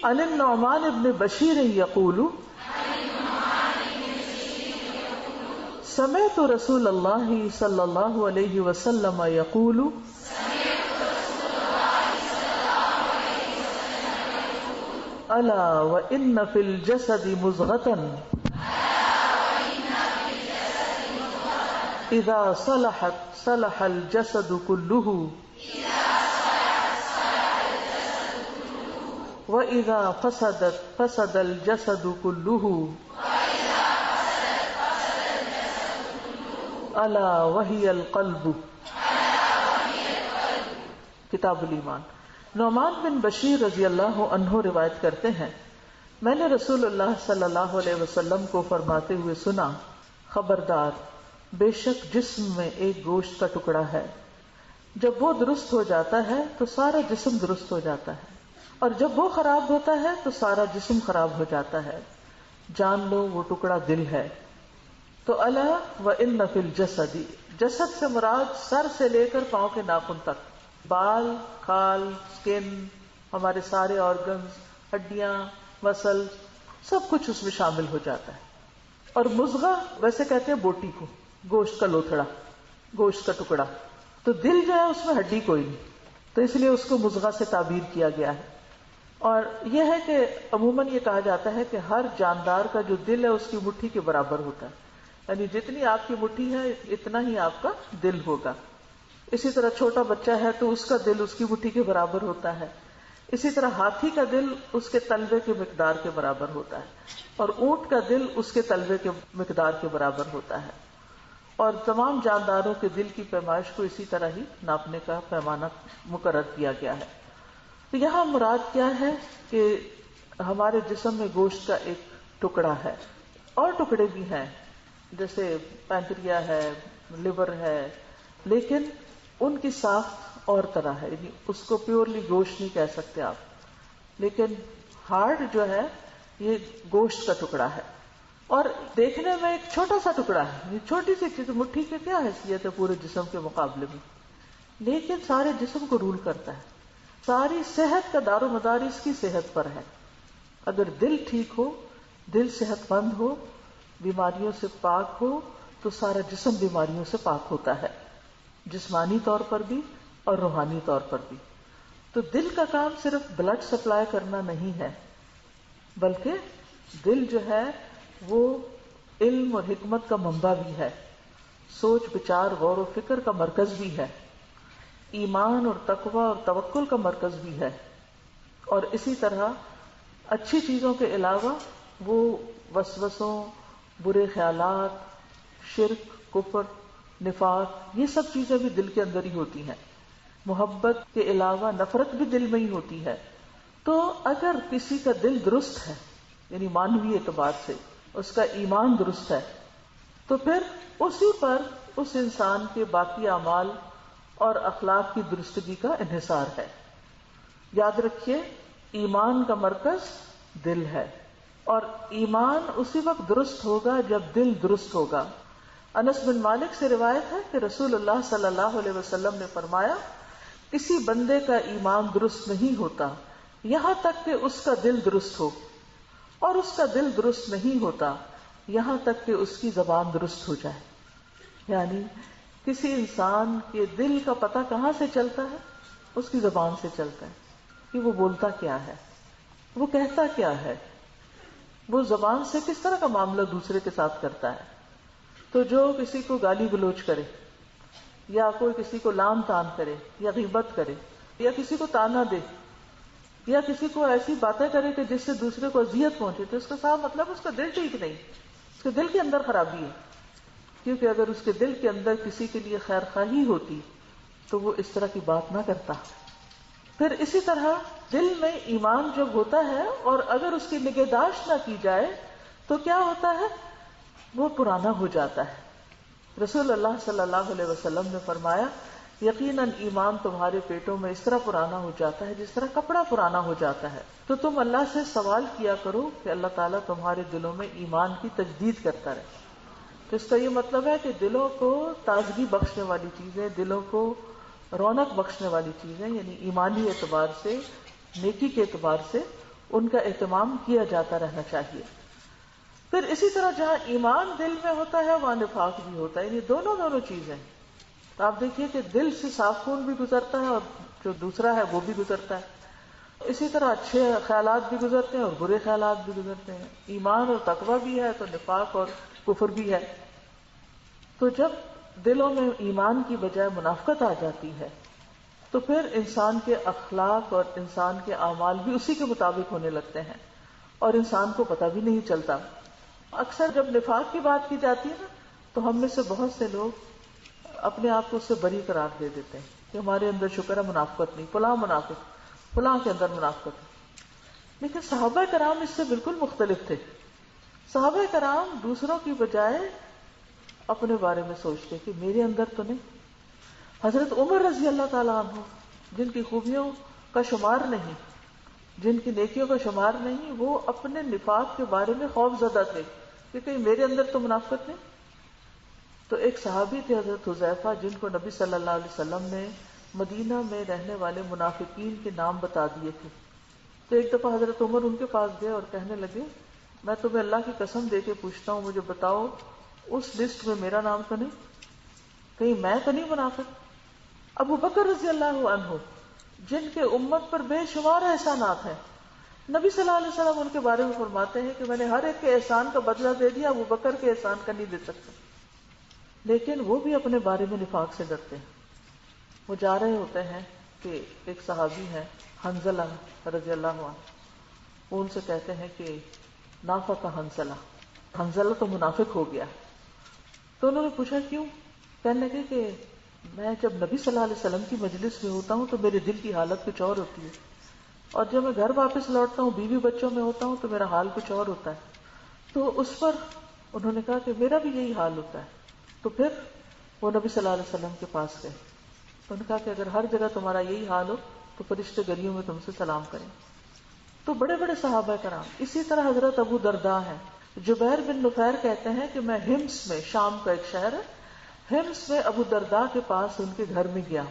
عن النعمان بن بشیر یقول سمعت رسول اللہ صلی اللہ علیہ وسلم یقول الا وان فی الجسد مضغة اذا صلحت صلح الجسد كله وَإِذَا فَسَدَتْ فَسَدَ الْجَسَدُ كُلُّهُ أَلَا وَهِيَ الْقَلْبُ. کتاب الایمان. نعمان بن بشیر رضی اللہ عنہ روایت کرتے ہیں میں نے رسول اللہ صلی اللہ علیہ وسلم کو فرماتے ہوئے سنا خبردار بے شک جسم میں ایک گوشت کا ٹکڑا ہے، جب وہ درست ہو جاتا ہے تو سارا جسم درست ہو جاتا ہے، اور جب وہ خراب ہوتا ہے تو سارا جسم خراب ہو جاتا ہے، جان لو وہ ٹکڑا دل ہے. تو الا وان فی الجسد، جسد سے مراد سر سے لے کر پاؤں کے ناخن تک، بال، کھال، سکن، ہمارے سارے آرگنز، ہڈیاں، مسل، سب کچھ اس میں شامل ہو جاتا ہے. اور مضغہ ویسے کہتے ہیں بوٹی کو، گوشت کا لوتھڑا، گوشت کا ٹکڑا. تو دل جو ہے اس میں ہڈی کوئی نہیں، تو اس لیے اس کو مضغہ سے تعبیر کیا گیا ہے. اور یہ ہے کہ عموماً یہ کہا جاتا ہے کہ ہر جاندار کا جو دل ہے اس کی مٹھی کے برابر ہوتا ہے، یعنی جتنی آپ کی مٹھی ہے اتنا ہی آپ کا دل ہوگا. اسی طرح چھوٹا بچہ ہے تو اس کا دل اس کی مٹھی کے برابر ہوتا ہے. اسی طرح ہاتھی کا دل اس کے تلوے کے مقدار کے برابر ہوتا ہے، اور اونٹ کا دل اس کے تلوے کے مقدار کے برابر ہوتا ہے. اور تمام جانداروں کے دل کی پیمائش کو اسی طرح ہی ناپنے کا پیمانہ مقرر کیا گیا ہے. تو یہاں مراد کیا ہے کہ ہمارے جسم میں گوشت کا ایک ٹکڑا ہے، اور ٹکڑے بھی ہیں جیسے پینکریا ہے، لیور ہے، لیکن ان کی ساخت اور طرح ہے، یعنی اس کو پیورلی گوشت نہیں کہہ سکتے آپ. لیکن ہارٹ جو ہے یہ گوشت کا ٹکڑا ہے، اور دیکھنے میں ایک چھوٹا سا ٹکڑا ہے، یہ چھوٹی سی چیز، مٹھی کی کیا حیثیت ہے پورے جسم کے مقابلے میں، لیکن سارے جسم کو رول کرتا ہے. ساری صحت کا دار و مدار اس کی صحت پر ہے. اگر دل ٹھیک ہو، دل صحت مند ہو، بیماریوں سے پاک ہو، تو سارا جسم بیماریوں سے پاک ہوتا ہے، جسمانی طور پر بھی اور روحانی طور پر بھی. تو دل کا کام صرف بلڈ سپلائی کرنا نہیں ہے، بلکہ دل جو ہے وہ علم اور حکمت کا منبع بھی ہے، سوچ بچار غور و فکر کا مرکز بھی ہے، ایمان اور تقوی اور توکل کا مرکز بھی ہے. اور اسی طرح اچھی چیزوں کے علاوہ وہ وسوسوں، برے خیالات، شرک، کفر، نفاق، یہ سب چیزیں بھی دل کے اندر ہی ہوتی ہیں. محبت کے علاوہ نفرت بھی دل میں ہی ہوتی ہے. تو اگر کسی کا دل درست ہے، یعنی مانوی اعتبار سے اس کا ایمان درست ہے، تو پھر اسی پر اس انسان کے باقی اعمال اور اخلاق کی درستگی کا انحصار ہے. یاد رکھیے ایمان کا مرکز دل ہے، اور ایمان اسی وقت درست ہوگا جب دل درست ہوگا. انس بن مالک سے روایت ہے کہ رسول اللہ صلی اللہ علیہ وسلم نے فرمایا کسی بندے کا ایمان درست نہیں ہوتا یہاں تک کہ اس کا دل درست ہو، اور اس کا دل درست نہیں ہوتا یہاں تک کہ اس کی زبان درست ہو جائے. یعنی کسی انسان کے دل کا پتہ کہاں سے چلتا ہے؟ اس کی زبان سے چلتا ہے کہ وہ بولتا کیا ہے، وہ کہتا کیا ہے، وہ زبان سے کس طرح کا معاملہ دوسرے کے ساتھ کرتا ہے. تو جو کسی کو گالی گلوچ کرے، یا کوئی کسی کو لام تان کرے، یا غیبت کرے، یا کسی کو تانا دے، یا کسی کو ایسی باتیں کرے کہ جس سے دوسرے کو اذیت پہنچے، تو اس کا صاف مطلب اس کا دل ٹھیک نہیں، اس کے دل کے اندر خرابی ہے. کیونکہ اگر اس کے دل کے اندر کسی کے لیے خیر خواہی ہوتی تو وہ اس طرح کی بات نہ کرتا. پھر اسی طرح دل میں ایمان جب ہوتا ہے اور اگر اس کی نگہداشت نہ کی جائے تو کیا ہوتا ہے؟ وہ پرانا ہو جاتا ہے. رسول اللہ صلی اللہ علیہ وسلم نے فرمایا یقیناً ایمان تمہارے پیٹوں میں اس طرح پرانا ہو جاتا ہے جس طرح کپڑا پرانا ہو جاتا ہے. تو تم اللہ سے سوال کیا کرو کہ اللہ تعالیٰ تمہارے دلوں میں ایمان کی تجدید کرتا رہے. تو اس کا یہ مطلب ہے کہ دلوں کو تازگی بخشنے والی چیزیں، دلوں کو رونق بخشنے والی چیزیں، یعنی ایمانی اعتبار سے، نیکی کے اعتبار سے ان کا اہتمام کیا جاتا رہنا چاہیے. پھر اسی طرح جہاں ایمان دل میں ہوتا ہے وہاں نفاق بھی ہوتا ہے، یعنی دونوں چیزیں. تو آپ دیکھیے کہ دل سے صاف خون بھی گزرتا ہے اور جو دوسرا ہے وہ بھی گزرتا ہے. اسی طرح اچھے خیالات بھی گزرتے ہیں اور برے خیالات بھی گزرتے ہیں. ایمان اور تقویٰ بھی ہے تو نفاق اور کفر بھی ہے. تو جب دلوں میں ایمان کی بجائے منافقت آ جاتی ہے تو پھر انسان کے اخلاق اور انسان کے اعمال بھی اسی کے مطابق ہونے لگتے ہیں اور انسان کو پتہ بھی نہیں چلتا. اکثر جب نفاق کی بات کی جاتی ہے نا تو ہم میں سے بہت سے لوگ اپنے آپ کو اس سے بری قرار دے دیتے ہیں کہ ہمارے اندر شکر ہے منافقت نہیں، فلاں منافق، فلاں کے اندر منافقت ہے. لیکن صحابہ کرام اس سے بالکل مختلف تھے. صحابہ کرام دوسروں کی بجائے اپنے بارے میں سوچتے کہ میرے اندر تو نہیں. حضرت عمر رضی اللہ تعالیٰ عنہ جن کی خوبیوں کا شمار نہیں، جن کی نیکیوں کا شمار نہیں، وہ اپنے نفاق کے بارے میں خوف زدہ تھے کہ کہیں میرے اندر تو منافقت نہیں. تو ایک صحابی تھے حضرت حذیفہ جن کو نبی صلی اللہ علیہ وسلم نے مدینہ میں رہنے والے منافقین کے نام بتا دیے تھے. تو ایک دفعہ حضرت عمر ان کے پاس گئے اور کہنے لگے میں تمہیں اللہ کی قسم دے کے پوچھتا ہوں، مجھے بتاؤ اس لسٹ میں میرا نام تو نہیں، کہیں میں تو نہیں منافق. ابو بکر رضی اللہ عنہ جن کے امت پر بے شمار احسانات ہیں، نبی صلی اللہ علیہ وسلم ان کے بارے میں فرماتے ہیں کہ میں نے ہر ایک کے احسان کا بدلہ دے دیا، ابو بکر کے احسان کا نہیں دے سکتا. لیکن وہ بھی اپنے بارے میں نفاق سے ڈرتے ہیں. وہ جا رہے ہوتے ہیں کہ ایک صحابی ہیں حنظلہ رضی اللہ عنہ، وہ ان سے کہتے ہیں کہ نافق حنظلہ، حنظلہ تو منافق ہو گیا. تو انہوں نے پوچھا کیوں؟ کہنے لگے کہ میں جب نبی صلی اللہ علیہ وسلم کی مجلس میں ہوتا ہوں تو میرے دل کی حالت کچھ اور ہوتی ہے، اور جب میں گھر واپس لوٹتا ہوں بیوی بچوں میں ہوتا ہوں تو میرا حال کچھ اور ہوتا ہے. تو اس پر انہوں نے کہا کہ میرا بھی یہی حال ہوتا ہے. تو پھر وہ نبی صلی اللہ علیہ وسلم کے پاس گئے. تو انہوں نے کہا کہ اگر ہر جگہ تمہارا یہی حال ہو تو فرشتے گلیوں میں تم سے سلام کریں. تو بڑے بڑے صحابہ کرام. اسی طرح حضرت ابو درداء ہیں. جبیر بن نفیر کہتے ہیں کہ میں ہمس میں، شام کا ایک شہر ہے، ہمس میں ابو درداء کے پاس ان کے گھر میں گیا.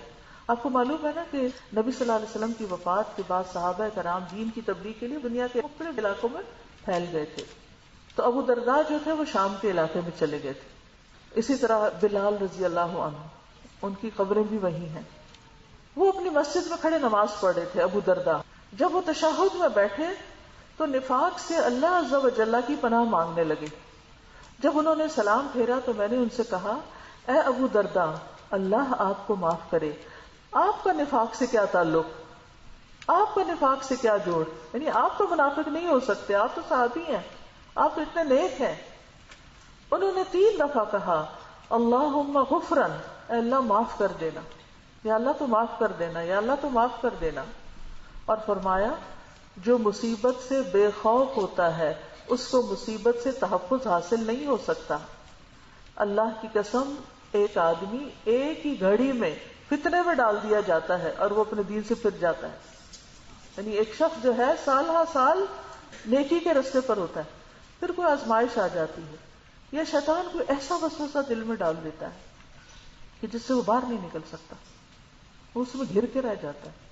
آپ کو معلوم ہے نا کہ نبی صلی اللہ علیہ وسلم کی وفات کے بعد صحابہ کرام دین کی تبلیغ کے لیے دنیا کے مختلف علاقوں میں پھیل گئے تھے. تو ابو درداء جو تھے وہ شام کے علاقے میں چلے گئے تھے. اسی طرح بلال رضی اللہ عنہ، ان کی قبریں بھی وہی ہیں. وہ اپنی مسجد میں کھڑے نماز پڑھ رہے تھے ابو درداء. جب وہ تشہد میں بیٹھے تو نفاق سے اللہ عز و جل کی پناہ مانگنے لگے. جب انہوں نے سلام پھیرا تو میں نے ان سے کہا اے ابو درداء، اللہ آپ کو معاف کرے، آپ کا نفاق سے کیا تعلق، آپ کا نفاق سے کیا جوڑ، یعنی آپ تو منافق نہیں ہو سکتے، آپ تو صحابی ہیں، آپ تو اتنے نیک ہیں. انہوں نے 3 دفعہ کہا اللہم غفرن، اے اللہ معاف کر دینا، یا اللہ تو معاف کر دینا، یا اللہ تو معاف کر دینا. اور فرمایا جو مصیبت سے بے خوف ہوتا ہے اس کو مصیبت سے تحفظ حاصل نہیں ہو سکتا. اللہ کی قسم ایک آدمی ایک ہی گھڑی میں فتنے میں ڈال دیا جاتا ہے اور وہ اپنے دین سے پھر جاتا ہے. یعنی ایک شخص جو ہے سال ہر سال نیکی کے رستے پر ہوتا ہے، پھر کوئی آزمائش آ جاتی ہے یا شیطان کوئی ایسا وسوسہ دل میں ڈال دیتا ہے کہ جس سے وہ باہر نہیں نکل سکتا، وہ اس میں گھر کے رہ جاتا ہے.